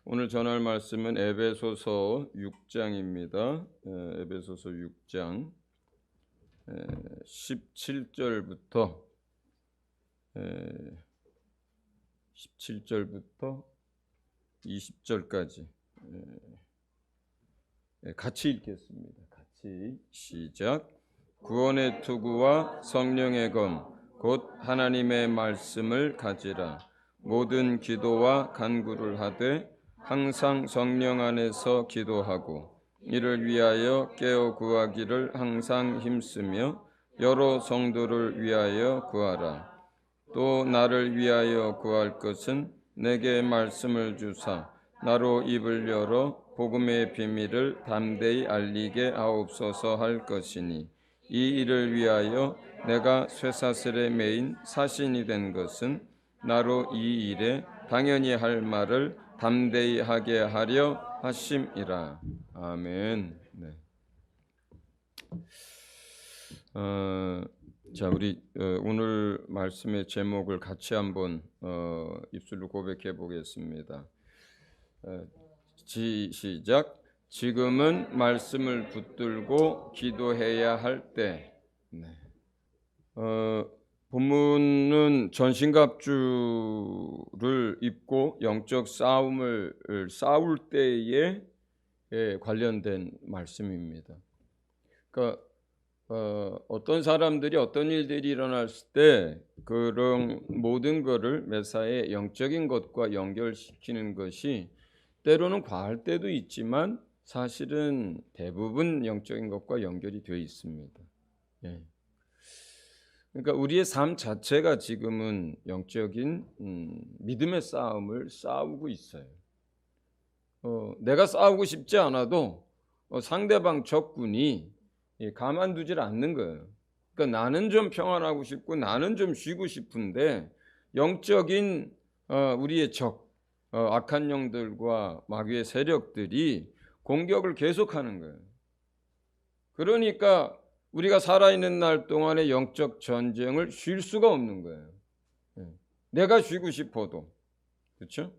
오늘 전할 말씀은 에베소서 6장입니다. 에베소서 6장 17절부터 20절까지 같이 읽겠습니다. 같이 시작. 구원의 투구와 성령의 검 곧 하나님의 말씀을 가지라. 모든 기도와 간구를 하되 항상 성령 안에서 기도하고 이를 위하여 깨어 구하기를 항상 힘쓰며 여러 성도를 위하여 구하라. 또 나를 위하여 구할 것은 내게 말씀을 주사 나로 입을 열어 복음의 비밀을 담대히 알리게 하옵소서 할 것이니, 이 일을 위하여 내가 쇠사슬에 매인 사신이 된 것은 나로 이 일에 당연히 할 말을 담대히 하게 하려 하심이라. 아멘. 네. 자, 우리 오늘 말씀의 제목을 같이 한번 입술로 고백해 보겠습니다. 시작. 지금은 말씀을 붙들고 기도해야 할 때. 네. 본문은 전신갑주를 입고 영적 싸움을 싸울 때에 관련된 말씀입니다. 그러니까 어떤 사람들이 어떤 일들이 일어났을 때 그런 모든 것을 매사에 영적인 것과 연결시키는 것이 때로는 과할 때도 있지만 사실은 대부분 영적인 것과 연결이 되어 있습니다. 예. 그러니까 우리의 삶 자체가 지금은 영적인 믿음의 싸움을 싸우고 있어요. 내가 싸우고 싶지 않아도 상대방 적군이 가만두질 않는 거예요. 그러니까 나는 좀 평안하고 싶고 나는 좀 쉬고 싶은데 영적인 우리의 적, 악한 영들과 마귀의 세력들이 공격을 계속하는 거예요. 그러니까 우리가 살아있는 날 동안의 영적 전쟁을 쉴 수가 없는 거예요. 내가 쉬고 싶어도. 그렇죠?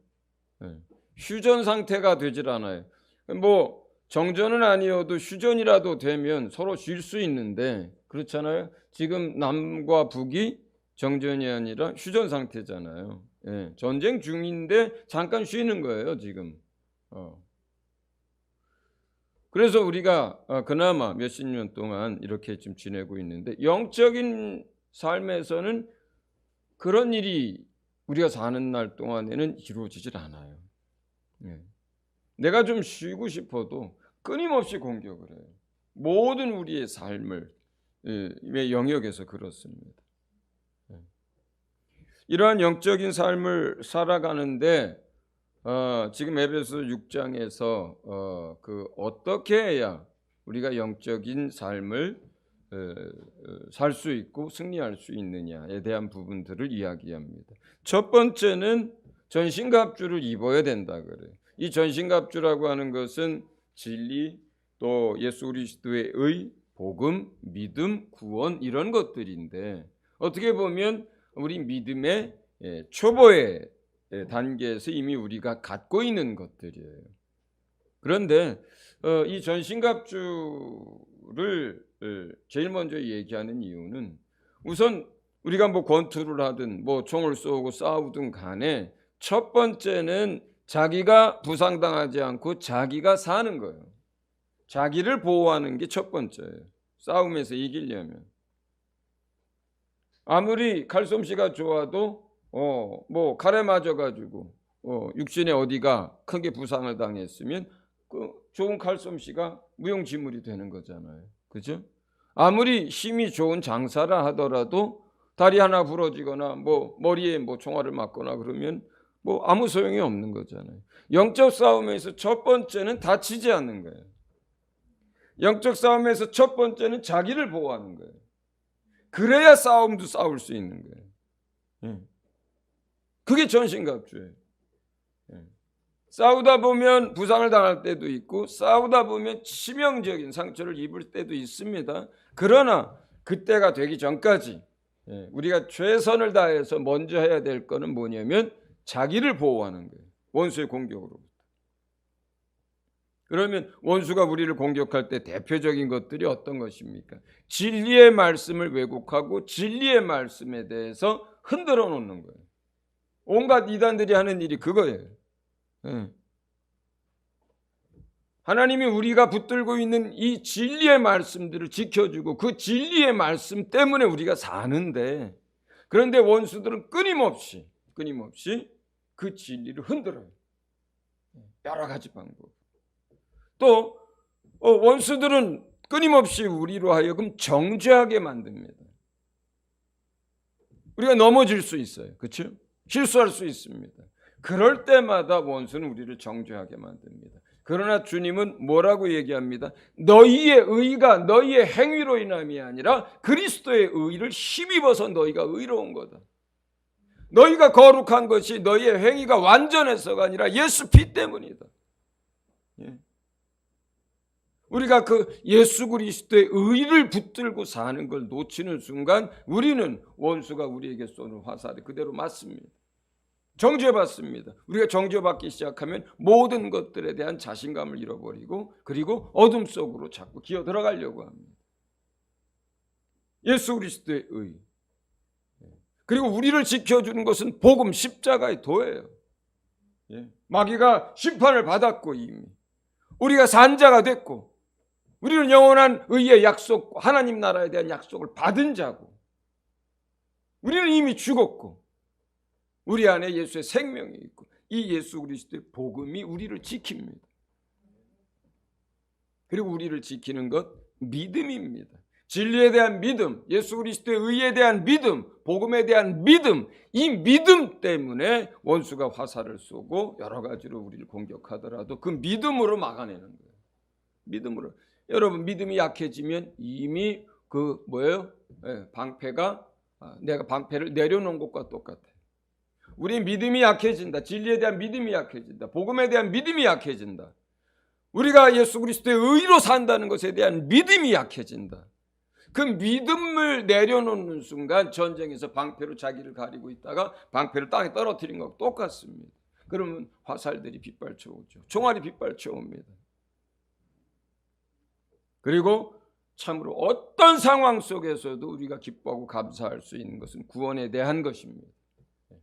휴전 상태가 되질 않아요. 뭐 정전은 아니어도 휴전이라도 되면 서로 쉴 수 있는데, 그렇잖아요. 지금 남과 북이 정전이 아니라 휴전 상태잖아요. 전쟁 중인데 잠깐 쉬는 거예요, 지금. 그래서 우리가 그나마 몇십 년 동안 이렇게 지금 지내고 있는데, 영적인 삶에서는 그런 일이 우리가 사는 날 동안에는 이루어지질 않아요. 내가 좀 쉬고 싶어도 끊임없이 공격을 해요. 모든 우리의 삶을 영역에서 그렇습니다. 이러한 영적인 삶을 살아가는데 지금 에베소 6장에서 어떻게 해야 우리가 영적인 삶을 살 수 있고 승리할 수 있느냐에 대한 부분들을 이야기합니다. 첫 번째는 전신갑주를 입어야 된다 그래요. 이 전신갑주라고 하는 것은 진리, 또 예수 그리스도의 의, 복음, 믿음, 구원, 이런 것들인데, 어떻게 보면 우리 믿음의 초보의 단계에서 이미 우리가 갖고 있는 것들이에요. 그런데 이 전신갑주를 제일 먼저 얘기하는 이유는, 우선 우리가 뭐 권투를 하든 뭐 총을 쏘고 싸우든 간에 첫 번째는 자기가 부상당하지 않고 자기가 사는 거예요. 자기를 보호하는 게 첫 번째예요. 싸움에서 이기려면. 아무리 칼솜씨가 좋아도 뭐 칼에 맞아가지고 육신에 어디가 크게 부상을 당했으면 그 좋은 칼솜씨가 무용지물이 되는 거잖아요. 그죠? 아무리 힘이 좋은 장사라 하더라도 다리 하나 부러지거나 뭐 머리에 뭐 총알을 맞거나 그러면 뭐 아무 소용이 없는 거잖아요. 영적 싸움에서 첫 번째는 다치지 않는 거예요. 영적 싸움에서 첫 번째는 자기를 보호하는 거예요. 그래야 싸움도 싸울 수 있는 거예요. 그게 전신갑주예요. 싸우다 보면 부상을 당할 때도 있고 싸우다 보면 치명적인 상처를 입을 때도 있습니다. 그러나 그때가 되기 전까지 우리가 최선을 다해서 먼저 해야 될 거는 뭐냐면 자기를 보호하는 거예요. 원수의 공격으로부터. 그러면 원수가 우리를 공격할 때 대표적인 것들이 어떤 것입니까? 진리의 말씀을 왜곡하고 진리의 말씀에 대해서 흔들어 놓는 거예요. 온갖 이단들이 하는 일이 그거예요. 네. 하나님이 우리가 붙들고 있는 이 진리의 말씀들을 지켜주고 그 진리의 말씀 때문에 우리가 사는데, 그런데 원수들은 끊임없이 그 진리를 흔들어요. 여러 가지 방법. 또 원수들은 끊임없이 우리로 하여금 정죄하게 만듭니다. 우리가 넘어질 수 있어요. 그렇죠? 실수할 수 있습니다. 그럴 때마다 원수는 우리를 정죄하게 만듭니다. 그러나 주님은 뭐라고 얘기합니다? 너희의 의가 너희의 행위로 인함이 아니라 그리스도의 의를 힘입어서 너희가 의로운 거다. 너희가 거룩한 것이 너희의 행위가 완전해서가 아니라 예수 피 때문이다. 예. 우리가 그 예수 그리스도의 의를 붙들고 사는 걸 놓치는 순간 우리는 원수가 우리에게 쏘는 화살에 그대로 맞습니다. 정죄받습니다. 우리가 정죄받기 시작하면 모든 것들에 대한 자신감을 잃어버리고 그리고 어둠 속으로 자꾸 기어 들어가려고 합니다. 예수 그리스도의 의, 그리고 우리를 지켜주는 것은 복음 십자가의 도예요. 마귀가 심판을 받았고 이미 우리가 산자가 됐고 우리는 영원한 의의 약속, 하나님 나라에 대한 약속을 받은 자고 우리는 이미 죽었고 우리 안에 예수의 생명이 있고 이 예수 그리스도의 복음이 우리를 지킵니다. 그리고 우리를 지키는 것 믿음입니다. 진리에 대한 믿음, 예수 그리스도의 의에 대한 믿음, 복음에 대한 믿음, 이 믿음 때문에 원수가 화살을 쏘고 여러 가지로 우리를 공격하더라도 그 믿음으로 막아내는 거예요. 믿음으로. 여러분 믿음이 약해지면 이미 그 뭐예요? 방패가 내가 방패를 내려놓은 것과 똑같아요. 우리 믿음이 약해진다. 진리에 대한 믿음이 약해진다. 복음에 대한 믿음이 약해진다. 우리가 예수 그리스도의 의로 산다는 것에 대한 믿음이 약해진다. 그 믿음을 내려놓는 순간 전쟁에서 방패로 자기를 가리고 있다가 방패를 땅에 떨어뜨린 것과 똑같습니다. 그러면 화살들이 빗발쳐 오죠. 총알이 빗발쳐 옵니다. 그리고 참으로 어떤 상황 속에서도 우리가 기뻐하고 감사할 수 있는 것은 구원에 대한 것입니다.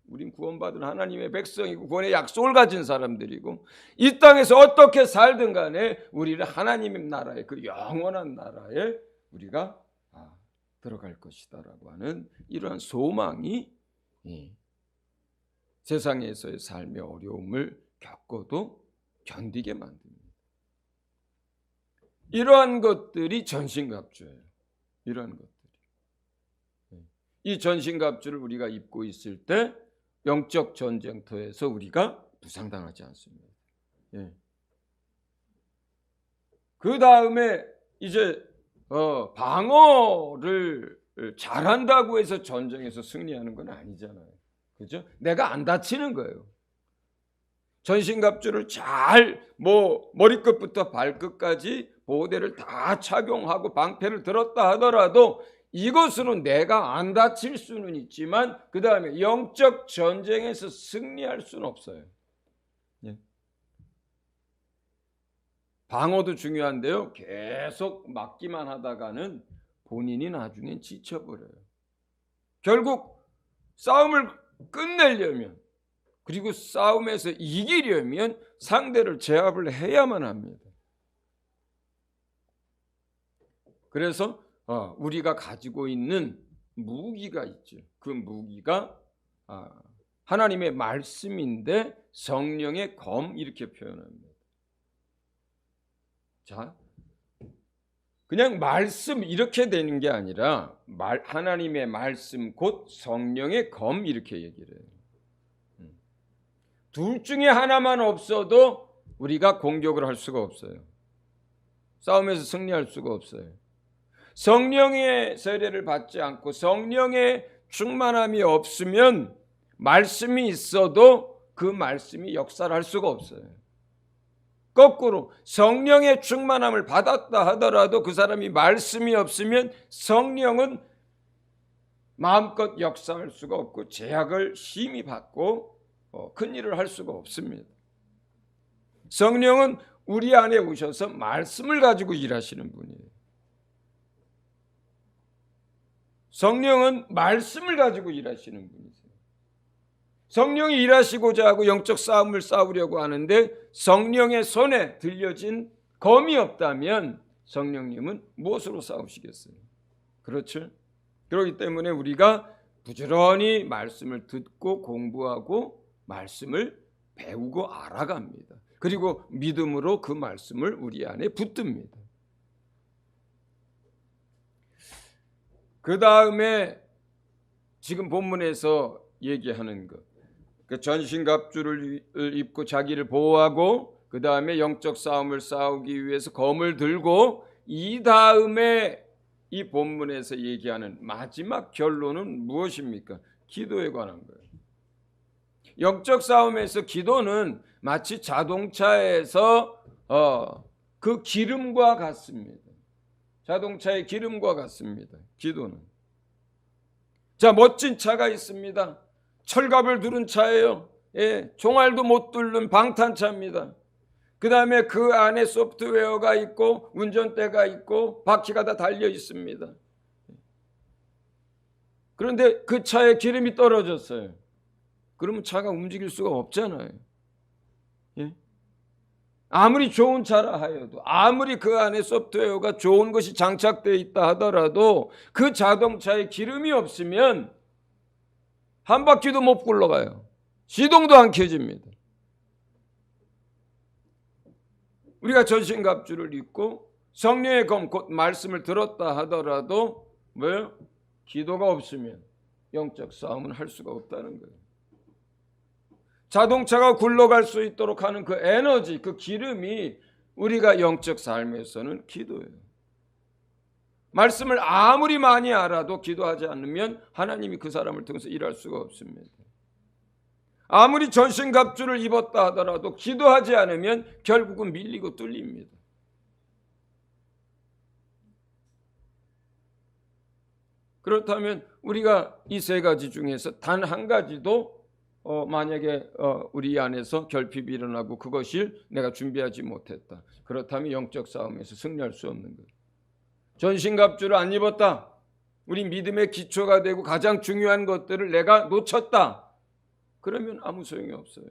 우린 구원받은 하나님의 백성이고 구원의 약속을 가진 사람들이고 이 땅에서 어떻게 살든 간에 우리는 하나님의 나라에 그 영원한 나라에 우리가 들어갈 것이다 라고 하는 이러한 소망이 세상에서의 삶의 어려움을 겪어도 견디게 만듭니다. 이러한 것들이 전신갑주예요. 이러한 것들이. 이 전신갑주를 우리가 입고 있을 때 영적 전쟁터에서 우리가 부상당하지 않습니다. 그 다음에 이제 방어를 잘한다고 해서 전쟁에서 승리하는 건 아니잖아요. 그죠? 내가 안 다치는 거예요. 전신갑주를 잘 머리끝부터 발끝까지 보호대를 다 착용하고 방패를 들었다 하더라도 이것으로는 내가 안 다칠 수는 있지만 그 다음에 영적 전쟁에서 승리할 수는 없어요. 방어도 중요한데요. 계속 막기만 하다가는 본인이 나중엔 지쳐버려요. 결국 싸움을 끝내려면 그리고 싸움에서 이기려면 상대를 제압을 해야만 합니다. 그래서 우리가 가지고 있는 무기가 있죠. 그 무기가 하나님의 말씀인데 성령의 검 이렇게 표현합니다. 자, 그냥 말씀 이렇게 되는 게 아니라 하나님의 말씀 곧 성령의 검 이렇게 얘기를 해요. 둘 중에 하나만 없어도 우리가 공격을 할 수가 없어요. 싸움에서 승리할 수가 없어요. 성령의 세례를 받지 않고 성령의 충만함이 없으면 말씀이 있어도 그 말씀이 역사를 할 수가 없어요. 거꾸로 성령의 충만함을 받았다 하더라도 그 사람이 말씀이 없으면 성령은 마음껏 역사할 수가 없고 제약을 심히 받고 큰 일을 할 수가 없습니다. 성령은 우리 안에 오셔서 말씀을 가지고 일하시는 분이에요. 성령은 말씀을 가지고 일하시는 분이세요. 성령이 일하시고자 하고 영적 싸움을 싸우려고 하는데 성령의 손에 들려진 검이 없다면 성령님은 무엇으로 싸우시겠어요? 그렇죠? 그렇기 때문에 우리가 부지런히 말씀을 듣고 공부하고 말씀을 배우고 알아갑니다. 그리고 믿음으로 그 말씀을 우리 안에 붙듭니다. 그 다음에 지금 본문에서 얘기하는 것, 그 전신갑주를 입고 자기를 보호하고 그 다음에 영적 싸움을 싸우기 위해서 검을 들고 이 다음에 이 본문에서 얘기하는 마지막 결론은 무엇입니까? 기도에 관한 거예요. 영적 싸움에서 기도는 마치 자동차에서 그 기름과 같습니다. 자동차의 기름과 같습니다. 기도는. 자, 멋진 차가 있습니다. 철갑을 두른 차예요. 예, 종알도 못 뚫는 방탄차입니다. 그 다음에 그 안에 소프트웨어가 있고 운전대가 있고 바퀴가 다 달려 있습니다. 그런데 그 차에 기름이 떨어졌어요. 그러면 차가 움직일 수가 없잖아요. 예? 아무리 좋은 차라 하여도, 아무리 그 안에 소프트웨어가 좋은 것이 장착되어 있다 하더라도 그 자동차에 기름이 없으면 한 바퀴도 못 굴러가요. 시동도 안 켜집니다. 우리가 전신갑주를 입고 성령의 검, 곧 말씀을 들었다 하더라도 뭐예요? 기도가 없으면 영적 싸움은 할 수가 없다는 거예요. 자동차가 굴러갈 수 있도록 하는 그 에너지, 그 기름이 우리가 영적 삶에서는 기도예요. 말씀을 아무리 많이 알아도 기도하지 않으면 하나님이 그 사람을 통해서 일할 수가 없습니다. 아무리 전신갑주를 입었다 하더라도 기도하지 않으면 결국은 밀리고 뚫립니다. 그렇다면 우리가 이 세 가지 중에서 단 한 가지도 만약에 우리 안에서 결핍이 일어나고 그것을 내가 준비하지 못했다. 그렇다면 영적 싸움에서 승리할 수 없는 거예요. 전신갑주를 안 입었다. 우리 믿음의 기초가 되고 가장 중요한 것들을 내가 놓쳤다. 그러면 아무 소용이 없어요.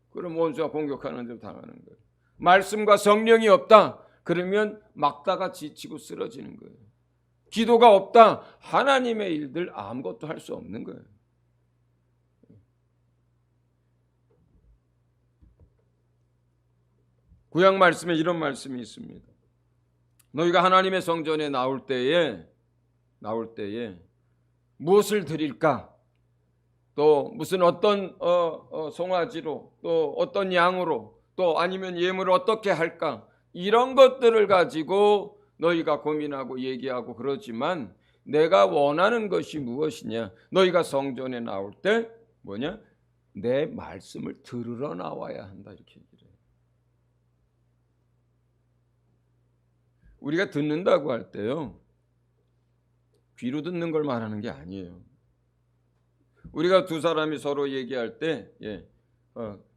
그럼 원수가 공격하는 대로 당하는 거예요. 말씀과 성령이 없다. 그러면 막다가 지치고 쓰러지는 거예요. 기도가 없다. 하나님의 일들 아무것도 할 수 없는 거예요. 구약 말씀에 이런 말씀이 있습니다. 너희가 하나님의 성전에 나올 때에 무엇을 드릴까? 또 무슨 어떤 송아지로 또 어떤 양으로 또 아니면 예물을 어떻게 할까? 이런 것들을 가지고 너희가 고민하고 얘기하고 그러지만 내가 원하는 것이 무엇이냐? 너희가 성전에 나올 때 뭐냐? 내 말씀을 들으러 나와야 한다 이렇게 얘기를 해요. 우리가 듣는다고 할 때요, 귀로 듣는 걸 말하는 게 아니에요. 우리가 두 사람이 서로 얘기할 때,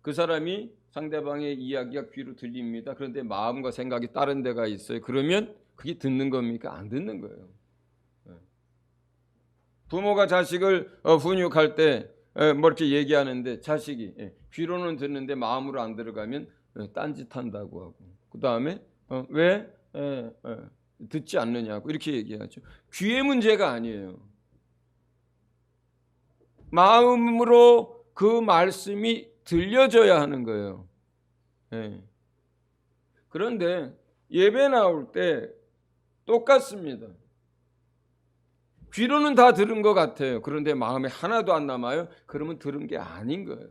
그 사람이 상대방의 이야기가 귀로 들립니다. 그런데 마음과 생각이 다른 데가 있어요. 그러면 그게 듣는 겁니까? 안 듣는 거예요. 부모가 자식을 훈육할 때 뭐 이렇게 얘기하는데 자식이 귀로는 듣는데 마음으로 안 들어가면 딴짓한다고 하고 그 다음에 왜 듣지 않느냐고 이렇게 얘기하죠. 귀의 문제가 아니에요. 마음으로 그 말씀이 들려져야 하는 거예요. 그런데 예배 나올 때 똑같습니다. 귀로는 다 들은 것 같아요. 그런데 마음에 하나도 안 남아요. 그러면 들은 게 아닌 거예요.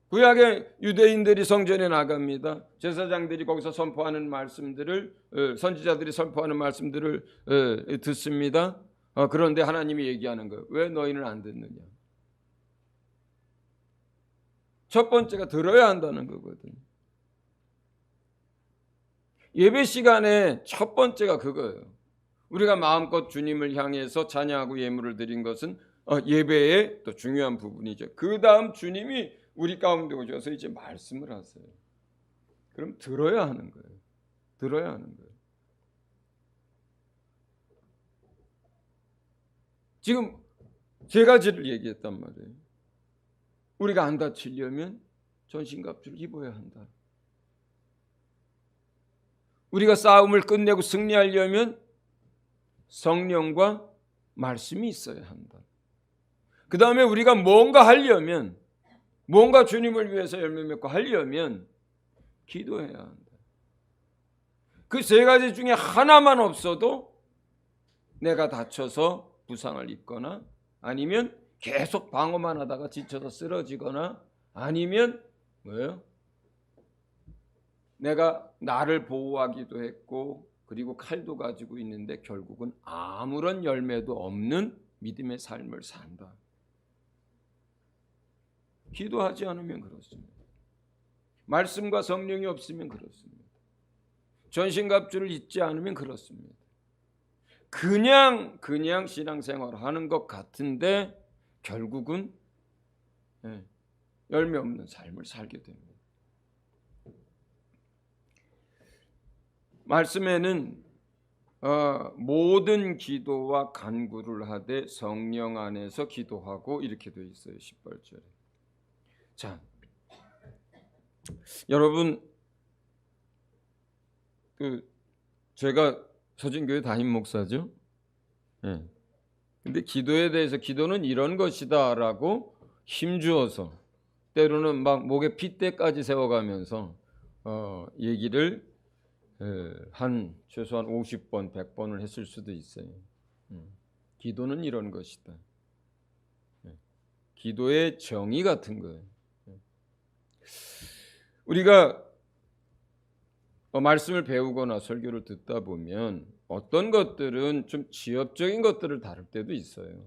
구약의 유대인들이 성전에 나갑니다. 제사장들이 거기서 선포하는 말씀들을 선지자들이 선포하는 말씀들을 듣습니다. 그런데 하나님이 얘기하는 거예요. 왜 너희는 안 듣느냐? 첫 번째가 들어야 한다는 거거든요. 예배 시간에 첫 번째가 그거예요. 우리가 마음껏 주님을 향해서 찬양하고 예물을 드린 것은 예배의 또 중요한 부분이죠. 그 다음 주님이 우리 가운데 오셔서 이제 말씀을 하세요. 그럼 들어야 하는 거예요. 들어야 하는 거예요. 지금 세 가지를 얘기했단 말이에요. 우리가 안 다치려면 전신갑주를 입어야 한다. 우리가 싸움을 끝내고 승리하려면 성령과 말씀이 있어야 한다. 그 다음에 우리가 뭔가 하려면, 뭔가 주님을 위해서 열매 맺고 하려면 기도해야 한다. 그 세 가지 중에 하나만 없어도 내가 다쳐서 부상을 입거나 아니면 계속 방어만 하다가 지쳐서 쓰러지거나 아니면 뭐예요? 내가 나를 보호하기도 했고 그리고 칼도 가지고 있는데 결국은 아무런 열매도 없는 믿음의 삶을 산다. 기도하지 않으면 그렇습니다. 말씀과 성령이 없으면 그렇습니다. 전신갑주를 입지 않으면 그렇습니다. 그냥 신앙생활을 하는 것 같은데 결국은 열매 없는 삶을 살게 됩니다. 말씀에는 모든 기도와 간구를 하되 성령 안에서 기도하고 이렇게 되어 있어요. 18절에. 자, 여러분 제가 서진교회 담임 목사죠. 근데 기도에 대해서 기도는 이런 것이다라고 힘주어서 때로는 막 목에 핏대까지 세워가면서 얘기를 한 최소한 50번, 100번을 했을 수도 있어요. 기도는 이런 것이다. 기도의 정의 같은 거예요. 우리가 말씀을 배우거나 설교를 듣다 보면 어떤 것들은 좀 지엽적인 것들을 다룰 때도 있어요.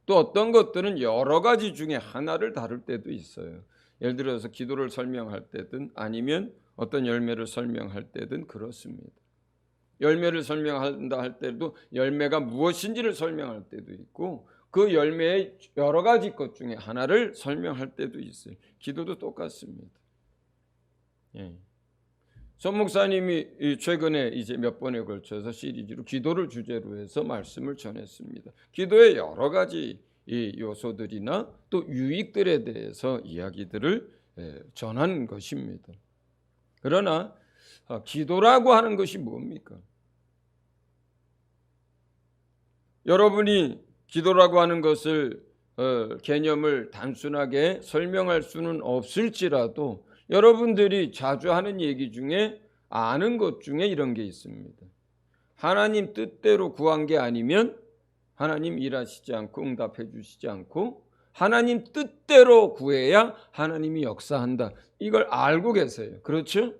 또 어떤 것들은 여러 가지 중에 하나를 다룰 때도 있어요. 예를 들어서 기도를 설명할 때든 아니면 어떤 열매를 설명할 때든 그렇습니다. 열매를 설명한다 할 때도 열매가 무엇인지를 설명할 때도 있고 그 열매의 여러 가지 것 중에 하나를 설명할 때도 있어요. 기도도 똑같습니다. 손 목사님이 최근에 이제 몇 번에 걸쳐서 시리즈로 기도를 주제로 해서 말씀을 전했습니다. 기도의 여러 가지 이 요소들이나 또 유익들에 대해서 이야기들을 전한 것입니다. 그러나 기도라고 하는 것이 뭡니까? 여러분이 기도라고 하는 것을 개념을 단순하게 설명할 수는 없을지라도 여러분들이 자주 하는 얘기 중에 아는 것 중에 이런 게 있습니다. 하나님 뜻대로 구한 게 아니면 하나님 일하시지 않고 응답해 주시지 않고 하나님 뜻대로 구해야 하나님이 역사한다. 이걸 알고 계세요. 그렇죠?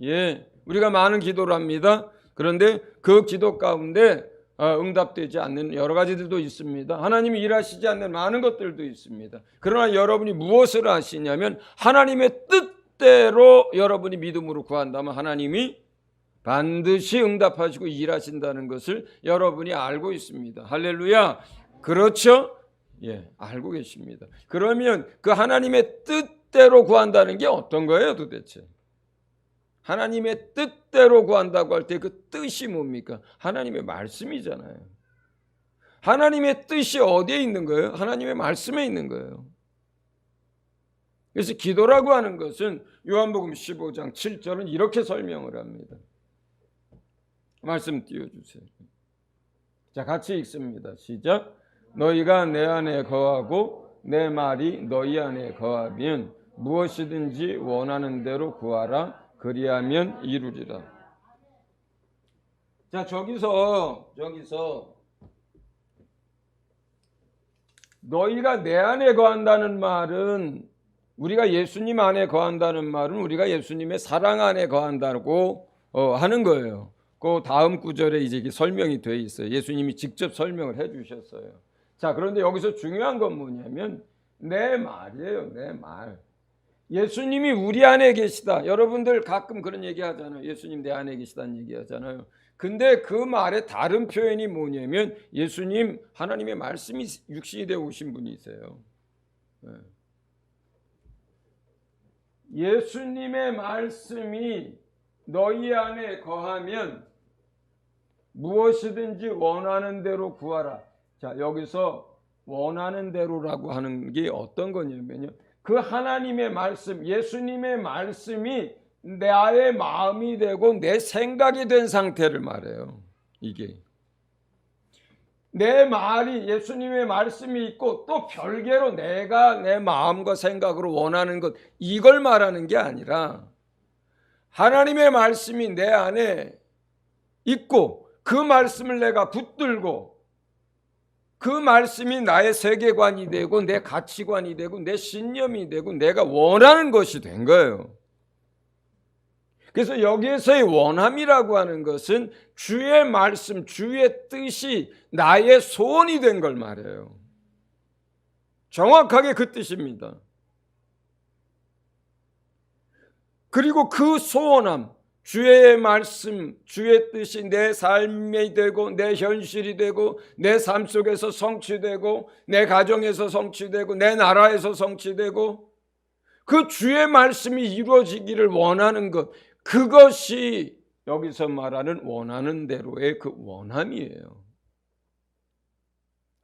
예, 우리가 많은 기도를 합니다. 그런데 그 기도 가운데 응답되지 않는 여러 가지들도 있습니다. 하나님이 일하시지 않는 많은 것들도 있습니다. 그러나 여러분이 무엇을 하시냐면 하나님의 뜻대로 여러분이 믿음으로 구한다면 하나님이 반드시 응답하시고 일하신다는 것을 여러분이 알고 있습니다. 할렐루야. 그렇죠? 예, 알고 계십니다. 그러면 그 하나님의 뜻대로 구한다는 게 어떤 거예요 도대체? 하나님의 뜻대로 구한다고 할 때 그 뜻이 뭡니까? 하나님의 말씀이잖아요. 하나님의 뜻이 어디에 있는 거예요? 하나님의 말씀에 있는 거예요. 그래서 기도라고 하는 것은 요한복음 15장 7절은 이렇게 설명을 합니다. 말씀 띄워주세요. 자, 같이 읽습니다. 시작. 너희가 내 안에 거하고 내 말이 너희 안에 거하면 무엇이든지 원하는 대로 구하라. 그리하면 이루리라. 자, 저기서 너희가 내 안에 거한다는 말은 우리가 예수님 안에 거한다는 말은 우리가 예수님의 사랑 안에 거한다고 하는 거예요. 그 다음 구절에 이제 설명이 돼 있어요. 예수님이 직접 설명을 해 주셨어요. 자, 그런데 여기서 중요한 건 뭐냐면 내 말이에요. 내 말. 예수님이 우리 안에 계시다. 여러분들 가끔 그런 얘기 하잖아요. 예수님 내 안에 계시다는 얘기 하잖아요. 근데 그 말의 다른 표현이 뭐냐면 예수님 하나님의 말씀이 육신이 되어 오신 분이세요. 예수님의 말씀이 너희 안에 거하면 무엇이든지 원하는 대로 구하라. 자, 여기서 원하는 대로라고 하는 게 어떤 거냐면요, 그 하나님의 말씀, 예수님의 말씀이 나의 마음이 되고 내 생각이 된 상태를 말해요. 이게 내 말이 예수님의 말씀이 있고 또 별개로 내가 내 마음과 생각으로 원하는 것, 이걸 말하는 게 아니라 하나님의 말씀이 내 안에 있고 그 말씀을 내가 붙들고 그 말씀이 나의 세계관이 되고 내 가치관이 되고 내 신념이 되고 내가 원하는 것이 된 거예요. 그래서 여기에서의 원함이라고 하는 것은 주의 말씀, 주의 뜻이 나의 소원이 된 걸 말해요. 정확하게 그 뜻입니다. 그리고 그 소원함, 주의 말씀, 주의 뜻이 내 삶이 되고 내 현실이 되고 내 삶 속에서 성취되고 내 가정에서 성취되고 내 나라에서 성취되고 그 주의 말씀이 이루어지기를 원하는 것, 그것이 여기서 말하는 원하는 대로의 그 원함이에요.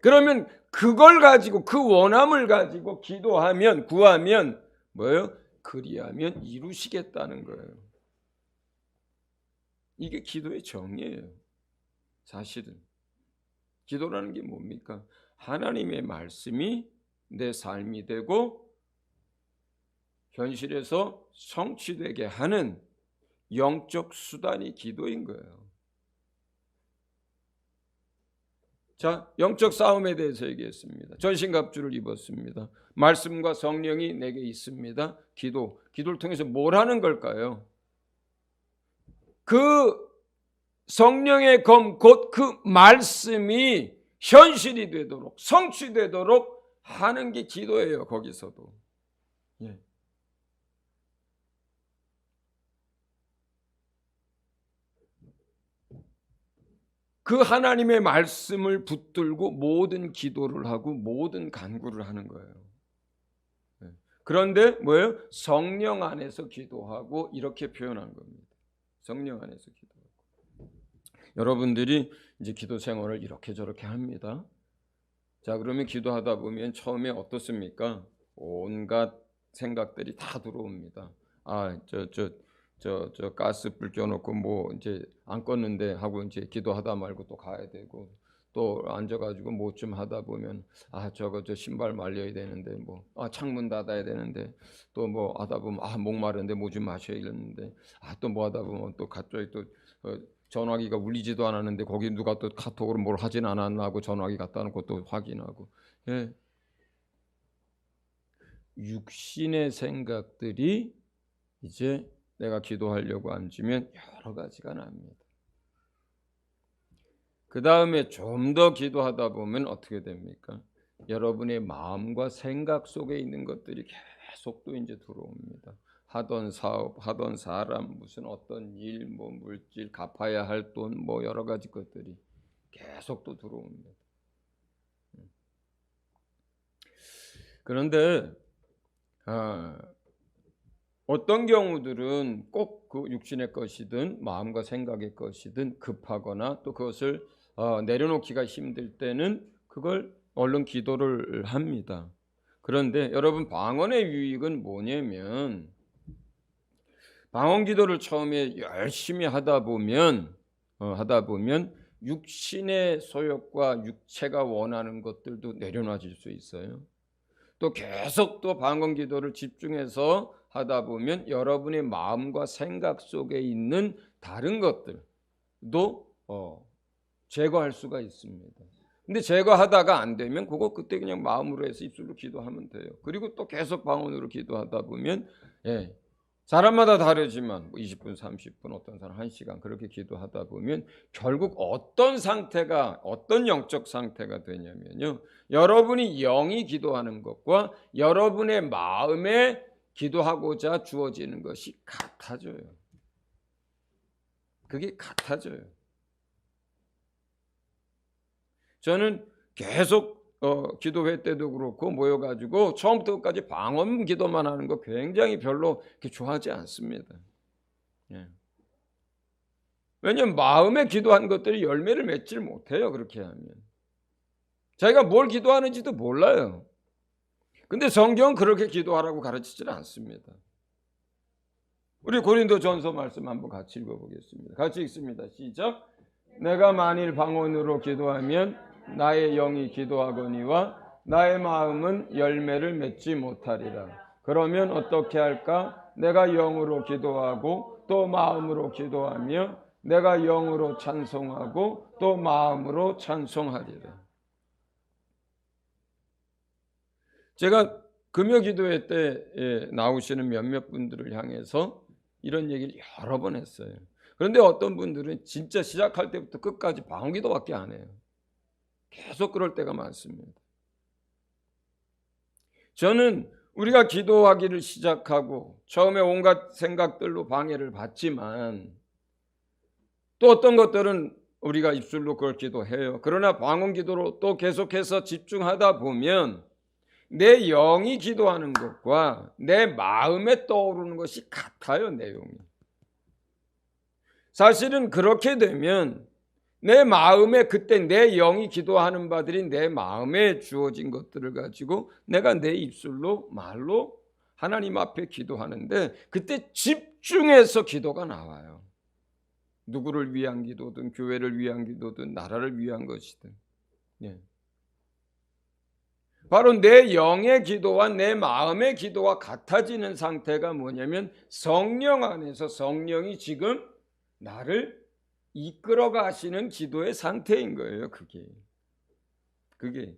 그러면 그걸 가지고 그 원함을 가지고 기도하면 구하면 뭐예요? 그리하면 이루시겠다는 거예요. 이게 기도의 정의예요. 사실은 기도라는 게 뭡니까? 하나님의 말씀이 내 삶이 되고 현실에서 성취되게 하는 영적 수단이 기도인 거예요. 자, 영적 싸움에 대해서 얘기했습니다. 전신갑주를 입었습니다. 말씀과 성령이 내게 있습니다. 기도를 통해서 뭘 하는 걸까요? 그 성령의 검, 곧 그 말씀이 현실이 되도록 성취되도록 하는 게 기도예요. 거기서도. 예. 그 하나님의 말씀을 붙들고 모든 기도를 하고 모든 간구를 하는 거예요. 그런데 뭐예요? 성령 안에서 기도하고 이렇게 표현한 겁니다. 성령 안에서 기도하고. 여러분들이 이제 기도 생활을 이렇게 저렇게 합니다. 자, 그러면 기도하다 보면 처음에 어떻습니까? 온갖 생각들이 다 들어옵니다. 저 가스불 켜놓고 뭐 이제 안 껐는데 하고 이제 기도하다 말고 또 가야 되고 또 앉아가지고 뭐 좀 하다 보면 저 신발 말려야 되는데 뭐 창문 닫아야 되는데 또 뭐 하다 보면 목마른데 뭐 좀 마셔야 되는데 또 뭐 하다 보면 또 갑자기 또 전화기가 울리지도 않았는데 거기 누가 또 카톡으로 뭘 하진 않았나 하고 전화기 갖다 놓고 또 확인하고. 예. 육신의 생각들이 이제 내가 기도하려고 앉으면 여러 가지가 납니다. 그 다음에 좀 더 기도하다 보면 어떻게 됩니까? 여러분의 마음과 생각 속에 있는 것들이 계속 또 이제 들어옵니다. 하던 사업, 하던 사람, 무슨 어떤 일, 뭐 물질, 갚아야 할 돈, 뭐 여러 가지 것들이 계속 또 들어옵니다. 그런데 어떤 경우들은 꼭 그 육신의 것이든 마음과 생각의 것이든 급하거나 또 그것을 내려놓기가 힘들 때는 그걸 얼른 기도를 합니다. 그런데 여러분, 방언의 유익은 뭐냐면 방언 기도를 처음에 열심히 하다 보면 육신의 소욕과 육체가 원하는 것들도 내려놔질 수 있어요. 또 계속 또 방언 기도를 집중해서 하다 보면 여러분의 마음과 생각 속에 있는 다른 것들도 제거할 수가 있습니다. 근데 제거하다가 안 되면 그때 그냥 마음으로 해서 입술로 기도하면 돼요. 그리고 또 계속 방언으로 기도하다 보면 사람마다 다르지만 20분, 30분, 어떤 사람 1시간 그렇게 기도하다 보면 결국 어떤 영적 상태가 되냐면요, 여러분이 영이 기도하는 것과 여러분의 마음에 기도하고자 주어지는 것이 같아져요. 그게 같아져요. 저는 계속 기도회 때도 그렇고 모여가지고 처음부터 끝까지 방언 기도만 하는 거 굉장히 별로 그렇게 좋아하지 않습니다. 예. 왜냐하면 마음에 기도한 것들이 열매를 맺질 못해요. 그렇게 하면 자기가 뭘 기도하는지도 몰라요. 근데 성경은 그렇게 기도하라고 가르치질 않습니다. 우리 고린도전서 말씀 한번 같이 읽어보겠습니다. 같이 읽습니다. 시작. 내가 만일 방언으로 기도하면 나의 영이 기도하거니와 나의 마음은 열매를 맺지 못하리라. 그러면 어떻게 할까? 내가 영으로 기도하고 또 마음으로 기도하며 내가 영으로 찬송하고 또 마음으로 찬송하리라. 제가 금요기도회 때 나오시는 몇몇 분들을 향해서 이런 얘기를 여러 번 했어요. 그런데 어떤 분들은 진짜 시작할 때부터 끝까지 방언기도밖에 안 해요. 계속 그럴 때가 많습니다. 저는 우리가 기도하기를 시작하고 처음에 온갖 생각들로 방해를 받지만 또 어떤 것들은 우리가 입술로 그걸 기도해요. 그러나 방언기도로 또 계속해서 집중하다 보면 내 영이 기도하는 것과 내 마음에 떠오르는 것이 같아요. 내용이. 사실은 그렇게 되면 내 마음에 그때 내 영이 기도하는 바들이 내 마음에 주어진 것들을 가지고 내가 내 입술로 말로 하나님 앞에 기도하는데 그때 집중해서 기도가 나와요. 누구를 위한 기도든 교회를 위한 기도든 나라를 위한 것이든. 예. 바로 내 영의 기도와 내 마음의 기도가 같아지는 상태가 뭐냐면 성령 안에서 성령이 지금 나를 이끌어 가시는 기도의 상태인 거예요. 그게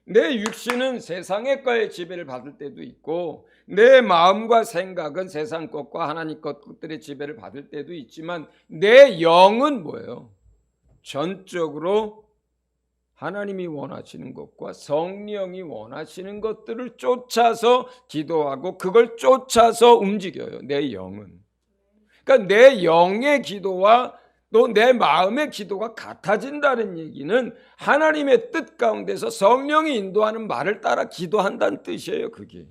내 육신은 세상의 것의 지배를 받을 때도 있고 내 마음과 생각은 세상 것과 하나님 것들의 지배를 받을 때도 있지만 내 영은 뭐예요? 전적으로 하나님이 원하시는 것과 성령이 원하시는 것들을 쫓아서 기도하고 그걸 쫓아서 움직여요. 내 영은. 그러니까 내 영의 기도와 또 내 마음의 기도가 같아진다는 얘기는 하나님의 뜻 가운데서 성령이 인도하는 말을 따라 기도한다는 뜻이에요. 그게.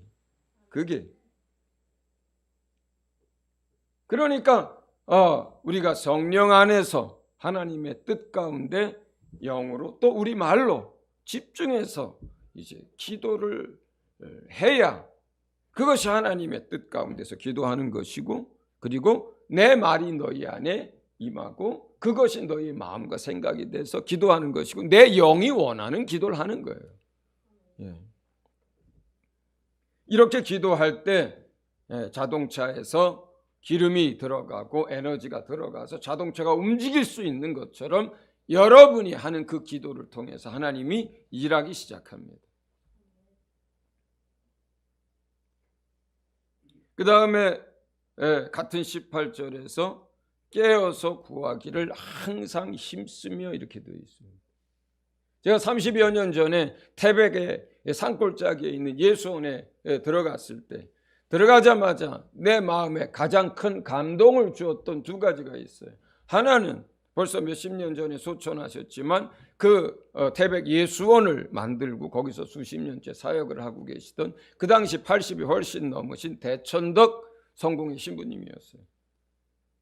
그러니까 우리가 성령 안에서 하나님의 뜻 가운데 영으로 또 우리 말로 집중해서 이제 기도를 해야 그것이 하나님의 뜻 가운데서 기도하는 것이고 그리고 내 말이 너희 안에 임하고 그것이 너희 마음과 생각이 돼서 기도하는 것이고 내 영이 원하는 기도를 하는 거예요. 예. 이렇게 기도할 때 자동차에서 기름이 들어가고 에너지가 들어가서 자동차가 움직일 수 있는 것처럼 여러분이 하는 그 기도를 통해서 하나님이 일하기 시작합니다. 그 다음에 같은 18절에서 깨어서 구하기를 항상 힘쓰며 이렇게 되어 있습니다. 제가 30여 년 전에 태백의 산골짜기에 있는 예수원에 들어갔을 때 들어가자마자 내 마음에 가장 큰 감동을 주었던 두 가지가 있어요. 하나는 벌써 몇십 년 전에 소천하셨지만 그 태백 예수원을 만들고 거기서 수십 년째 사역을 하고 계시던 그 당시 80이 훨씬 넘으신 대천덕 성공의 신부님이었어요.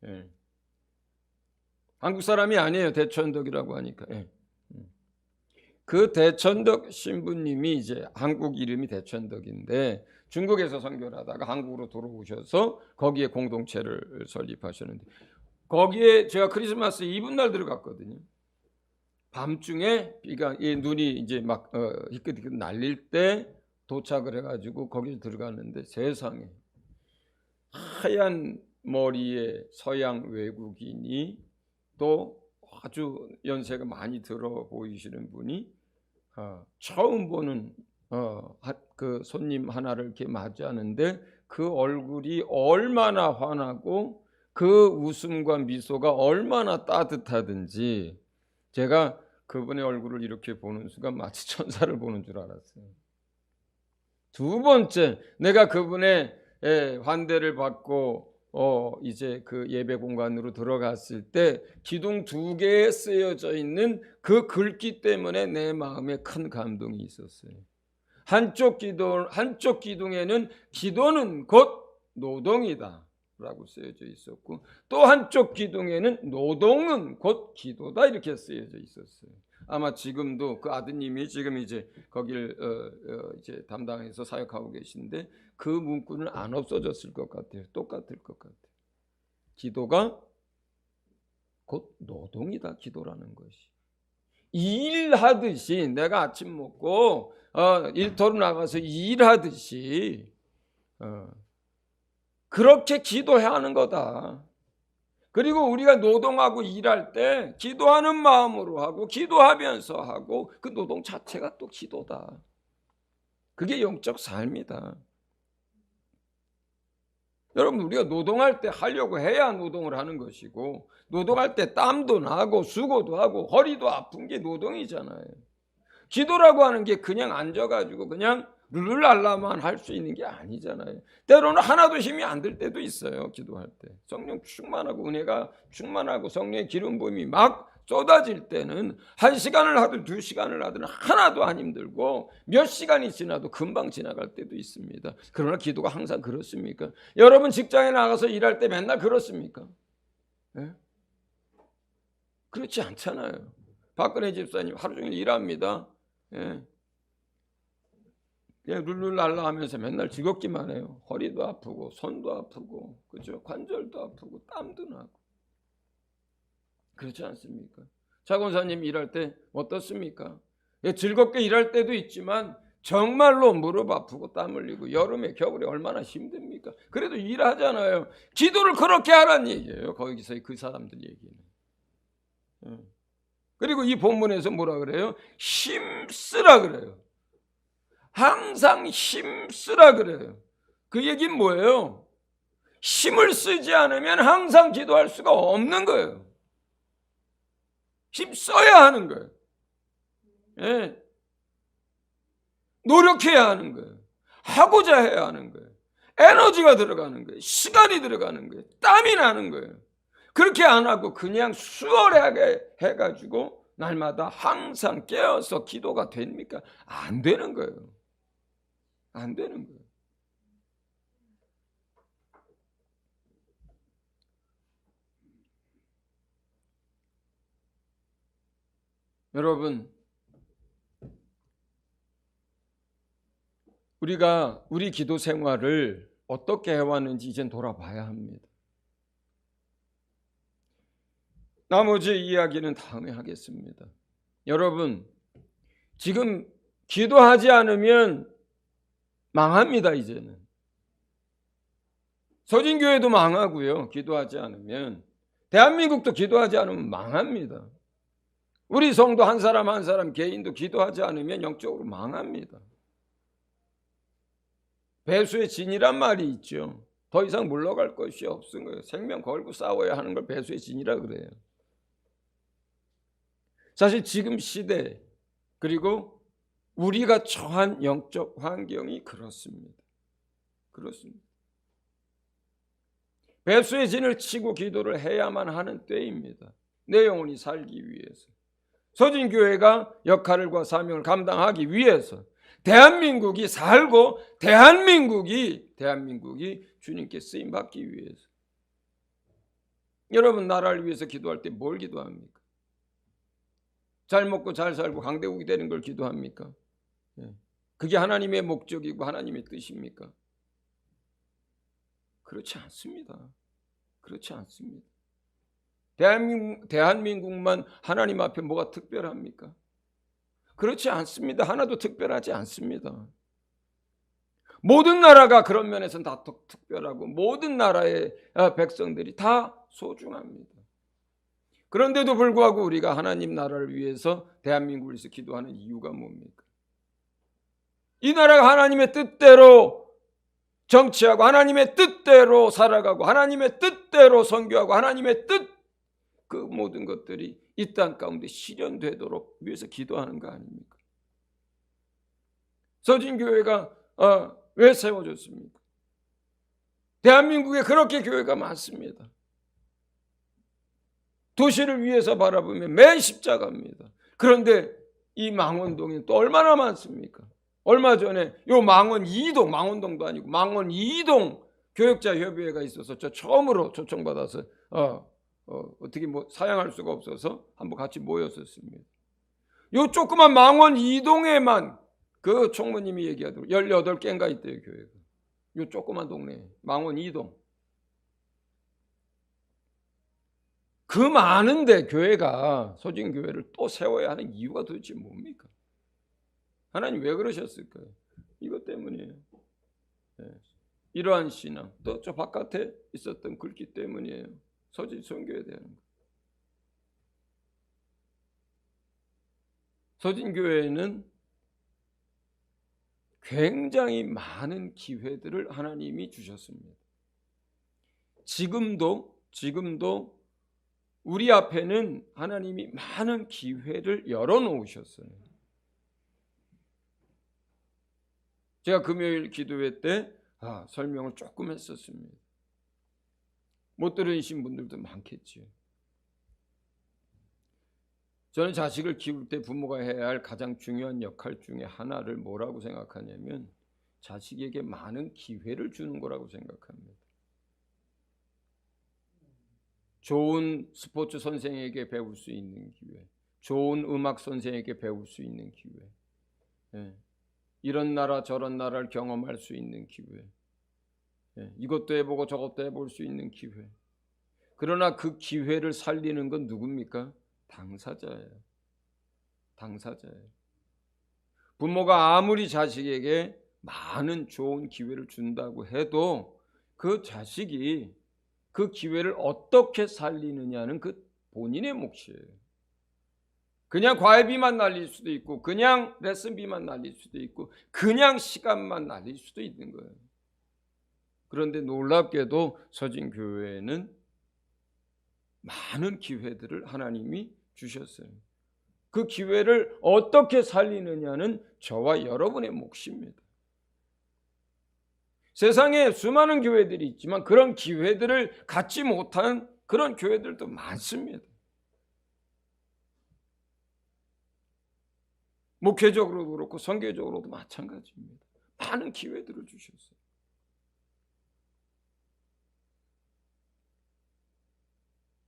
예. 한국 사람이 아니에요. 대천덕이라고 하니까. 예. 그 대천덕 신부님이 이제 한국 이름이 대천덕인데 중국에서 선교를 하다가 한국으로 돌아오셔서 거기에 공동체를 설립하셨는데 거기에 제가 크리스마스 이브날 들어갔거든요. 밤중에 비가 눈이 이제 막 희끗희끗 날릴 때 도착을 해가지고 거기 들어갔는데 세상에 하얀 머리에 서양 외국인이 또 아주 연세가 많이 들어 보이시는 분이 처음 보는 그 손님 하나를 이렇게 맞이하는데 그 얼굴이 얼마나 환하고 그 웃음과 미소가 얼마나 따뜻하든지 제가 그분의 얼굴을 이렇게 보는 순간 마치 천사를 보는 줄 알았어요. 두 번째, 내가 그분의 환대를 받고 이제 그 예배 공간으로 들어갔을 때 기둥 2개에 쓰여져 있는 그 글귀 때문에 내 마음에 큰 감동이 있었어요. 한쪽 기둥에는 기도는 곧 노동이다 라고 쓰여져 있었고, 또 한쪽 기둥에는 노동은 곧 기도다 이렇게 쓰여져 있었어요. 아마 지금도 그 아드님이 지금 이제 거길 이제 담당해서 사역하고 계신데 그 문구는 안 없어졌을 것 같아요. 똑같을 것 같아요. 기도가 곧 노동이다, 기도라는 것이. 일하듯이 내가 아침 먹고 일터로 나가서 일하듯이 그렇게 기도해야 하는 거다. 그리고 우리가 노동하고 일할 때 기도하는 마음으로 하고 기도하면서 하고 그 노동 자체가 또 기도다. 그게 영적 삶이다. 여러분, 우리가 노동할 때 하려고 해야 노동을 하는 것이고, 노동할 때 땀도 나고 수고도 하고 허리도 아픈 게 노동이잖아요. 기도라고 하는 게 그냥 앉아가지고 그냥 룰랄라만 할 수 있는 게 아니잖아요. 때로는 하나도 힘이 안 들 때도 있어요. 기도할 때 성령 충만하고 은혜가 충만하고 성령의 기름 부음이 막 쏟아질 때는 1시간을 하든 2시간을 하든 하나도 안 힘들고 몇 시간이 지나도 금방 지나갈 때도 있습니다. 그러나 기도가 항상 그렇습니까? 여러분 직장에 나가서 일할 때 맨날 그렇습니까? 네? 그렇지 않잖아요. 박근혜 집사님 하루 종일 일합니다. 예. 그냥 룰루랄라 하면서 맨날 즐겁기만 해요. 허리도 아프고 손도 아프고 그죠? 관절도 아프고 땀도 나고. 그렇지 않습니까? 차 권사님 일할 때 어떻습니까? 예, 즐겁게 일할 때도 있지만 정말로 무릎 아프고 땀 흘리고 여름에 겨울에 얼마나 힘듭니까? 그래도 일하잖아요. 기도를 그렇게 하라는 얘기예요. 거기서 그 사람들 얘기는. 그리고 이 본문에서 뭐라 그래요? 힘쓰라 그래요. 항상 힘쓰라 그래요. 그 얘기는 뭐예요? 힘을 쓰지 않으면 항상 기도할 수가 없는 거예요. 힘써야 하는 거예요. 예. 노력해야 하는 거예요. 하고자 해야 하는 거예요. 에너지가 들어가는 거예요. 시간이 들어가는 거예요. 땀이 나는 거예요. 그렇게 안 하고 그냥 수월하게 해가지고 날마다 항상 깨어서 기도가 됩니까? 안 되는 거예요. 안 되는 거예요. 여러분, 우리가 우리 기도 생활을 어떻게 해왔는지 이젠 돌아봐야 합니다. 나머지 이야기는 다음에 하겠습니다. 여러분, 지금 기도하지 않으면 망합니다. 이제는 서진교회도 망하고요. 기도하지 않으면 대한민국도 기도하지 않으면 망합니다. 우리 성도 한 사람 한 사람 개인도 기도하지 않으면 영적으로 망합니다. 배수의 진이란 말이 있죠. 더 이상 물러갈 것이 없은 거예요. 생명 걸고 싸워야 하는 걸 배수의 진이라 그래요. 사실 지금 시대 그리고 우리가 처한 영적 환경이 그렇습니다. 그렇습니다. 배수의 진을 치고 기도를 해야만 하는 때입니다. 내 영혼이 살기 위해서. 서진교회가 역할과 사명을 감당하기 위해서 대한민국이 살고 대한민국이 주님께 쓰임받기 위해서. 여러분 나라를 위해서 기도할 때 뭘 기도합니까? 잘 먹고 잘 살고 강대국이 되는 걸 기도합니까? 그게 하나님의 목적이고 하나님의 뜻입니까? 그렇지 않습니다. 그렇지 않습니다. 대한민국만 하나님 앞에 뭐가 특별합니까? 그렇지 않습니다. 하나도 특별하지 않습니다. 모든 나라가 그런 면에서는 다 특별하고 모든 나라의 백성들이 다 소중합니다. 그런데도 불구하고 우리가 하나님 나라를 위해서 대한민국을 위해서 기도하는 이유가 뭡니까? 이 나라가 하나님의 뜻대로 정치하고 하나님의 뜻대로 살아가고 하나님의 뜻대로 선교하고 하나님의 뜻 그 모든 것들이 이 땅 가운데 실현되도록 위해서 기도하는 거 아닙니까? 서진교회가 왜 세워졌습니까? 대한민국에 그렇게 교회가 많습니다. 도시를 위해서 바라보면 맨 십자가입니다. 그런데 이 망원동에 또 얼마나 많습니까? 얼마 전에 요 망원 2동, 망원동도 아니고 망원 2동 교역자 협의회가 있어서 저 처음으로 초청받아서 어떻게 뭐 사양할 수가 없어서 한번 같이 모였었습니다. 요 조그만 망원 2동에만 그 총무님이 얘기하도록 18개인가 있대요, 교회가. 요 조그만 동네 망원 2동. 그 많은데 교회가 소진교회를 또 세워야 하는 이유가 도대체 뭡니까? 하나님 왜 그러셨을까요? 이것 때문이에요. 네. 이러한 신앙, 또 저 바깥에 있었던 글귀 때문이에요. 소진 선교에 대한 거. 소진교회는 굉장히 많은 기회들을 하나님이 주셨습니다. 지금도 우리 앞에는 하나님이 많은 기회를 열어놓으셨어요. 제가 금요일 기도회 때 설명을 조금 했었습니다. 못 들으신 분들도 많겠지요. 저는 자식을 키울 때 부모가 해야 할 가장 중요한 역할 중에 하나를 뭐라고 생각하냐면 자식에게 많은 기회를 주는 거라고 생각합니다. 좋은 스포츠 선생에게 배울 수 있는 기회, 좋은 음악 선생에게 배울 수 있는 기회, 이런 나라 저런 나라를 경험할 수 있는 기회, 이것도 해보고 저것도 해볼 수 있는 기회. 그러나 그 기회를 살리는 건 누굽니까? 당사자예요. 당사자예요. 부모가 아무리 자식에게 많은 좋은 기회를 준다고 해도 그 자식이 그 기회를 어떻게 살리느냐는 그 본인의 몫이에요. 그냥 과외비만 날릴 수도 있고 그냥 레슨비만 날릴 수도 있고 그냥 시간만 날릴 수도 있는 거예요. 그런데 놀랍게도 서진교회에는 많은 기회들을 하나님이 주셨어요. 그 기회를 어떻게 살리느냐는 저와 여러분의 몫입니다. 세상에 수많은 교회들이 있지만 그런 기회들을 갖지 못한 그런 교회들도 많습니다. 목회적으로도 그렇고 선교적으로도 마찬가지입니다. 많은 기회들을 주셨어요.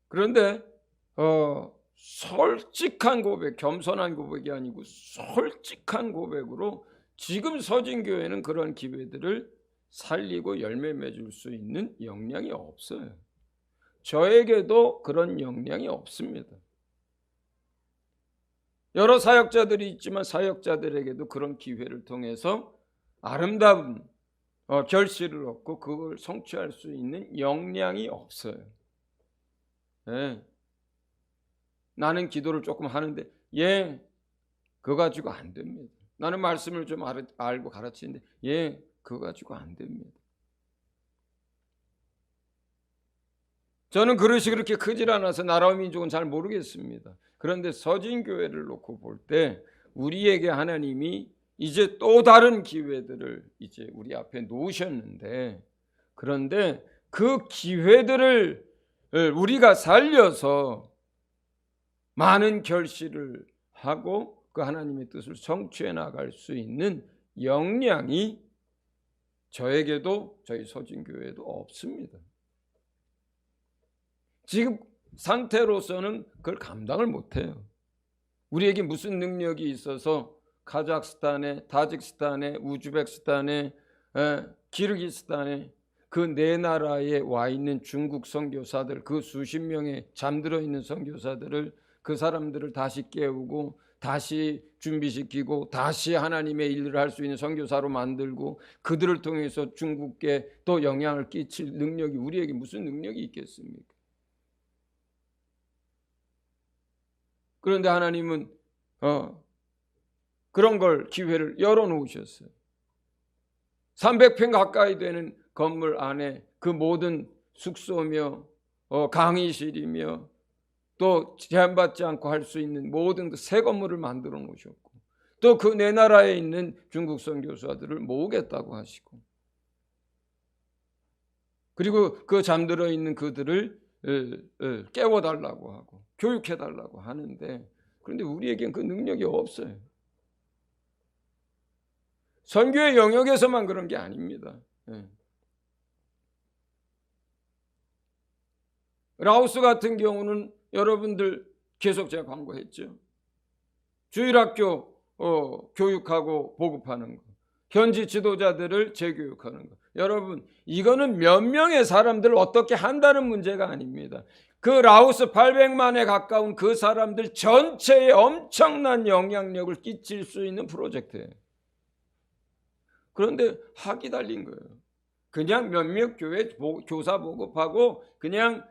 그런데 솔직한 고백, 겸손한 고백이 아니고 솔직한 고백으로 지금 서진교회는 그런 기회들을 살리고 열매 맺을 수 있는 역량이 없어요. 저에게도 그런 역량이 없습니다. 여러 사역자들이 있지만 사역자들에게도 그런 기회를 통해서 아름다운 결실을 얻고 그걸 성취할 수 있는 역량이 없어요. 네. 나는 기도를 조금 하는데 그거 가지고 안 됩니다. 나는 말씀을 좀 알고 가르치는데 그거 가지고 안 됩니다. 저는 그릇이 그렇게 크질 않아서 나라와 민족은 잘 모르겠습니다. 그런데 서진교회를 놓고 볼 때 우리에게 하나님이 이제 또 다른 기회들을 이제 우리 앞에 놓으셨는데, 그런데 그 기회들을 우리가 살려서 많은 결실을 하고 그 하나님의 뜻을 성취해 나갈 수 있는 역량이 저에게도 저희 서진교회에도 없습니다. 지금 상태로서는 그걸 감당을 못해요. 우리에게 무슨 능력이 있어서 카자흐스탄에, 타직스탄에, 우즈베키스탄에, 키르기스탄에 그 네 나라에 와 있는 중국 선교사들, 그 수십 명의 잠들어 있는 선교사들을, 그 사람들을 다시 깨우고 다시 준비시키고 다시 하나님의 일을 할 수 있는 선교사로 만들고 그들을 통해서 중국에 또 영향을 끼칠 능력이 우리에게 무슨 능력이 있겠습니까? 그런데 하나님은 그런 걸 기회를 열어놓으셨어요. 300평 가까이 되는 건물 안에 그 모든 숙소며 강의실이며 또 제한받지 않고 할 수 있는 모든 새 건물을 만들어 놓으셨고 또 그 네 나라에 있는 중국 선교사들을 모으겠다고 하시고 그리고 그 잠들어 있는 그들을 깨워달라고 하고 교육해달라고 하는데, 그런데 우리에겐 그 능력이 없어요. 선교의 영역에서만 그런 게 아닙니다. 라오스 같은 경우는 여러분들 계속 제가 광고했죠. 주일학교 교육하고 보급하는 거, 현지 지도자들을 재교육하는 거. 여러분, 이거는 몇 명의 사람들을 어떻게 한다는 문제가 아닙니다. 그 라오스 800만에 가까운 그 사람들 전체에 엄청난 영향력을 끼칠 수 있는 프로젝트예요. 그런데 학이 달린 거예요. 그냥 몇몇 교회 교사 보급하고 그냥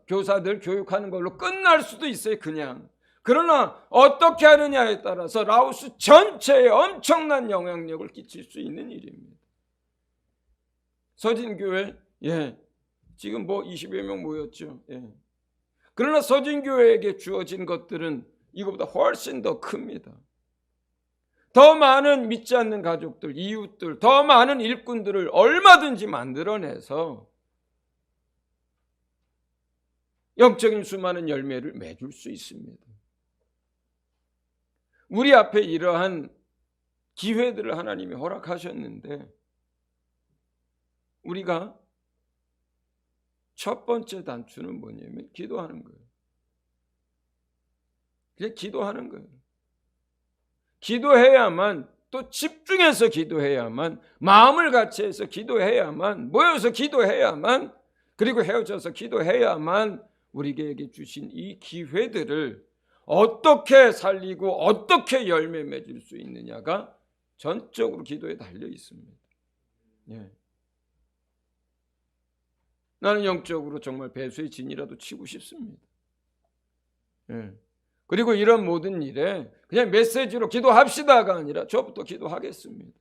교사들 교육하는 걸로 끝날 수도 있어요. 그냥. 그러나 어떻게 하느냐에 따라서 라오스 전체에 엄청난 영향력을 끼칠 수 있는 일입니다. 서진교회, 지금 20여 명 모였죠. 그러나 서진교회에게 주어진 것들은 이거보다 훨씬 더 큽니다. 더 많은 믿지 않는 가족들, 이웃들, 더 많은 일꾼들을 얼마든지 만들어내서 영적인 수많은 열매를 맺을 수 있습니다. 우리 앞에 이러한 기회들을 하나님이 허락하셨는데, 우리가 첫 번째 단추는 뭐냐면 기도하는 거예요. 그냥 기도하는 거예요. 기도해야만, 또 집중해서 기도해야만, 마음을 같이 해서 기도해야만, 모여서 기도해야만, 그리고 헤어져서 기도해야만 우리에게 주신 이 기회들을 어떻게 살리고 어떻게 열매 맺을 수 있느냐가 전적으로 기도에 달려 있습니다. 나는 영적으로 정말 배수의 진이라도 치고 싶습니다. 그리고 이런 모든 일에 그냥 메시지로 기도합시다가 아니라 저부터 기도하겠습니다.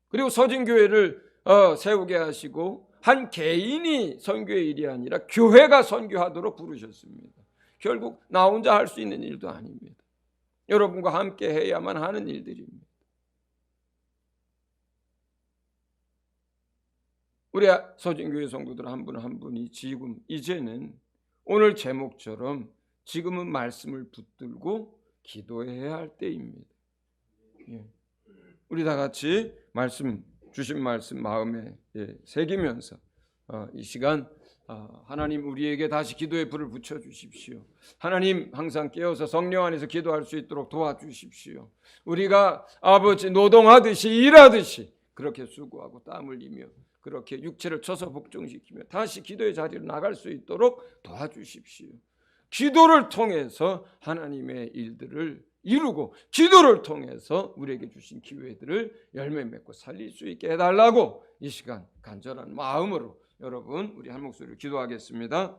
그리고 서진교회를 세우게 하시고 한 개인이 선교의 일이 아니라 교회가 선교하도록 부르셨습니다. 결국 나 혼자 할 수 있는 일도 아닙니다. 여러분과 함께 해야만 하는 일들입니다. 우리 서진교회 성도들 한 분 한 분이 지금 이제는 오늘 제목처럼 지금은 말씀을 붙들고 기도해야 할 때입니다. 우리 다 같이 주신 말씀 마음에 새기면서 이 시간 하나님 우리에게 다시 기도의 불을 붙여주십시오. 하나님 항상 깨어서 성령 안에서 기도할 수 있도록 도와주십시오. 우리가 아버지 노동하듯이 일하듯이 그렇게 수고하고 땀 흘리며 그렇게 육체를 쳐서 복종시키며 다시 기도의 자리로 나갈 수 있도록 도와주십시오. 기도를 통해서 하나님의 일들을 이루고 기도를 통해서 우리에게 주신 기회들을 열매 맺고 살릴 수 있게 해달라고 이 시간 간절한 마음으로 여러분 우리 한 목소리로 기도하겠습니다.